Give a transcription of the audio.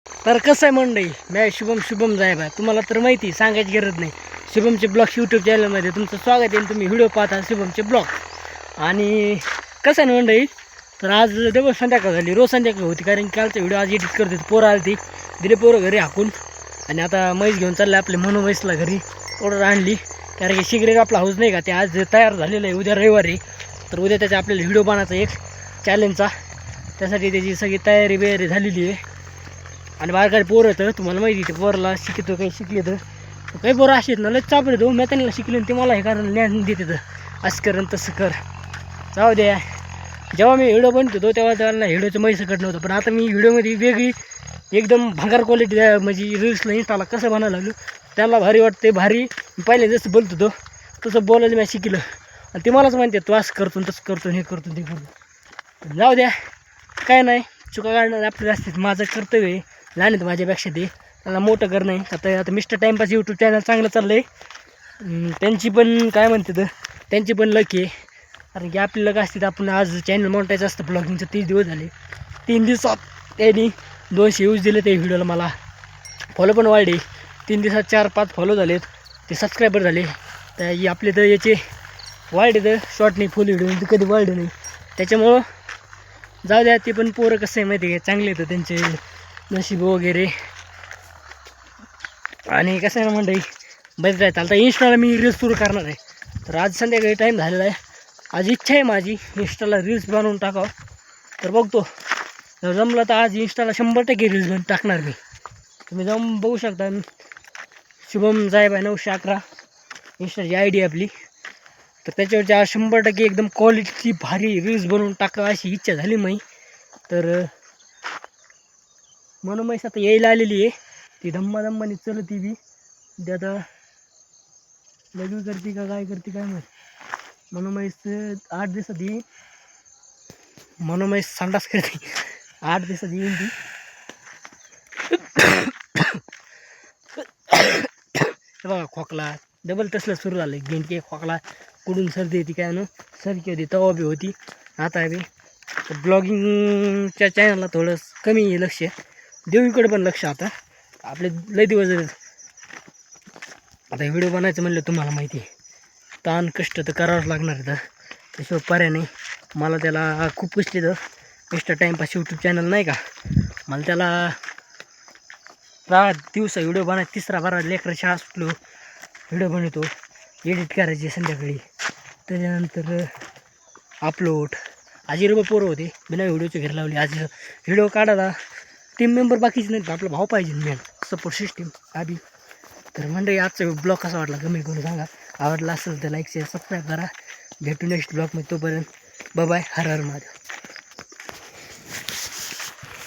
तर कसं आहे मंडळी, मी शुभम जायबा. तुम्हाला तर माहिती सांगायची गरज नाही. शुभमचे ब्लॉग्स यूट्यूब चॅनलमध्ये तुमचं स्वागत आहे. तुम्ही व्हिडिओ पाहता शुभमचे ब्लॉग. आणि कसं आहे ना मंडळी, तर आज डबल संध्याकाळ झाली. रोज संध्याकाळ होती, कारण की कालचा व्हिडिओ आज एडिट करते. पोरं आली ती दिले पोरं घरी हाकून. आणि आता म्हैस घेऊन चाललं आपले म्हणून म्हैसला घरी ऑर्डर आणली. कारण की शिगरेक आपला हाऊस नाही का, ते आज तयार झालेलं आहे. उद्या रविवारी, तर उद्या त्याचा आपल्याला व्हिडिओ बनायचा एक चॅलेंजचा. त्यासाठी त्याची सगळी तयारी बियारी झालेली आहे. आणि बारकाई पोरं तर तुम्हाला माहिती ते पोरला शिकतो, काही शिकले तर काही पोरं असे आहेत ना, लय चापले तो. मी त्यांना शिकले ते मला हे कारण ज्ञान देते, तर असं कर आणि तसं कर. जाऊ द्या, जेव्हा मी व्हिडिओ बनतो तेव्हा त्यांना व्हिडिओचं मैसकट नव्हतं. पण आता मी व्हिडिओमध्ये वेगळी एकदम भंगार क्वालिटी म्हणजे रील्सला इंस्टाला कसं बनायला लागलो त्याला भारी वाटते. भारी पहिले जसं बोलतो तो तसं बोलायला मी शिकलं. आणि ते मलाच म्हणते तू असं करतो तसं करतो, हे करतो ते करतो. जाऊ द्या, काय नाही, चुका काढणार आपल्याला असते. माझं कर्तव्य आहे. लहान आहेत माझ्यापेक्षा, ते त्याला मोठं करणं आहे. आता मिस्टर टाईमपास यूट्यूब चॅनल चांगलं चाललं आहे. त्यांची पण काय म्हणते तर त्यांची पण लकी आहे. कारण की आपली लक असते तर आपण आज चॅनल मोठायचं असतं. ब्लॉगिंगचं 30 दिवस झाले. 3 दिवसात त्यांनी 200 व्ह्यूज दिले ते व्हिडिओला. मला फॉलो पण वाढले. 3 दिवसात 4-5 फॉलो झालेत. ते सबस्क्रायबर झाले. तर आपले तर याचे वाढले, तर शॉर्ट नाही फुल व्हिडिओ कधी वाढले नाही. त्याच्यामुळं जाऊ द्या. ते पण पोरं कसं आहे माहिती आहे का, चांगले येतं त्यांचे नशीब वगैरे. आणि कसं आहे ना मंडळी, बरेच राहतं. आता इंस्टाला मी रील्स सुरू करणार आहे. तर आज संध्याकाळी टाईम झालेला आहे. आज इच्छा आहे माझी इंस्टाला रील्स बनवून टाकावं. तर बघतो, जर जमलं तर आज इंस्टाला 100% रील्स बनवून टाकणार मी. तुम्ही जाऊन बघू शकता. शुभम जायबा 911 इंस्टाची ID आपली. तर त्याच्यावरची आज 100% एकदम क्वालिटीची भारी रील्स बनवून टाका अशी इच्छा झाली मी. तर म्हणून म्हैस आता यायला आलेली आहे. ती धम्माधम्माने चलती बी. ते आता लग्न करते का काय करते काय माहिती. म्हणून म्हैस 8 दिवसात येईन. म्हणून म्हैस संडास करते. 8 दिवसात येईन ती. बघा खोकला डबल तसलं सुरू झालं. गेंडके खोकला कुठून सर्दी येते काय ना, सर्दी होती तवा बी होती आता बी. तर ब्लॉगिंगच्या चॅनलला थोडं कमी लक्ष देवीकडे पण लक्ष. आता आपले लय दिवस आता व्हिडिओ बनायचं म्हणलं तुम्हाला माहिती आहे, ताण कष्ट तर करावंच लागणार आहे. तर त्याशिवाय पर्याय नाही. मला त्याला खूप कष्ट तर मिस्टर टाईमपास यूट्यूब चॅनल नाही का, मला त्याला 10 दिवस व्हिडिओ बनायचं. 3रा 12 लेकरं शाळा सुटलो व्हिडिओ बनवतो. एडिट करायचे संध्याकाळी, त्याच्यानंतर अपलोड. आजी पोरं होते बिना व्हिडिओचे घर लावली. आज व्हिडिओ काढायला टीम मेंबर बाकीचे नाहीत, आपला भाऊ पाहिजे मेन सपोर्ट सिस्टीम आधी. तर मंडळी आजचा ब्लॉग कसा वाटला कमेंट करून सांगा. आवडला असेल तर लाईक शेअर सबस्क्राईब करा. भेटू नेक्स्ट ब्लॉगमध्ये. तोपर्यंत बाय बाय. हर हर महादेव.